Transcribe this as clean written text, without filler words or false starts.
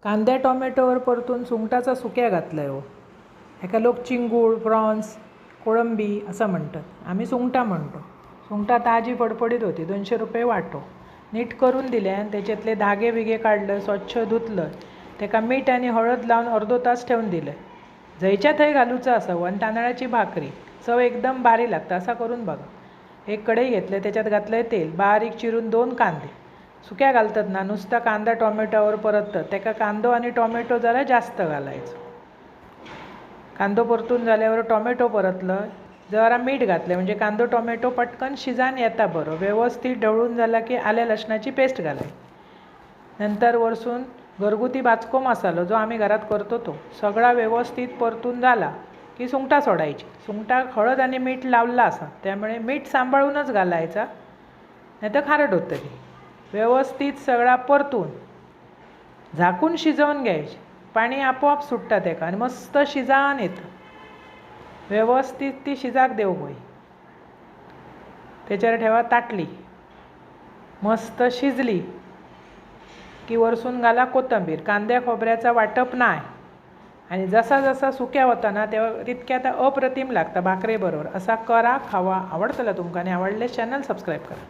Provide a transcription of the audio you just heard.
कांद्या टोमॅटोवर परतून सुंगटाचा सुक्या घातलाय हो. हेका लोक चिंगूळ, प्रॉन्स, कोळंबी असं म्हणतात. आम्ही सुंगटा म्हणतो. सुंगटा ताजी फडफडीत होती, 200 रुपये वाटो. नीट करून दिले आणि त्याच्यातले धागे बिगे काढलं, स्वच्छ धुतलं, त्याका मीठ आणि हळद लावून अर्धो तास ठेवून दिलं. जयच्या थंय घालूचं असावं आणि तांदळाची भाकरी चव एकदम भारी लागतं. असा करून बघा. एक कढई घेतलं, त्याच्यात घातलं तेल, बारीक चिरून 2 कांदे. सुक्या घालतात ना, नुसता कांदा टोमॅटोवर परततात, त्याका कांदो आणि टोमॅटो जरा जास्त घालायचं. कांदो परतून झाल्यावर टोमॅटो परतलं, जरा मीठ घातलं म्हणजे कांदो टोमॅटो पटकन शिजान येता बरं. व्यवस्थित ढवळून झाला की आल्या लसणाची पेस्ट घालायची. नंतर वरसून घरगुती भाजको मसालो जो आम्ही घरात करतो तो सगळा व्यवस्थित परतून झाला की सुंगटा सोडायची. सुंगटाक हळद आणि मीठ लावला असा, त्यामुळे मीठ सांभाळूनच घालायचा, नाही तर खारट होतं ती. व्यवस्थित सगळा परतून झाकून शिजवून घ्यायची. पाणी आपोआप सुटतं त्याका आणि मस्त शिजान येतं. व्यवस्थित ती शिजाक देऊ होई. त्याच्यावर ठेवा ताटली. मस्त शिजली की वरसून घाला कोथिंबीर. कांद्या खोबऱ्याचा वाटप नाही आणि जसा जसा सुक्या होता ना तेव्हा तितक्या आता अप्रतिम लागतं भाकरे बरोबर. असा करा, खावा. आवडतलं तुमका आणि आवडले चॅनल सबस्क्राईब करा.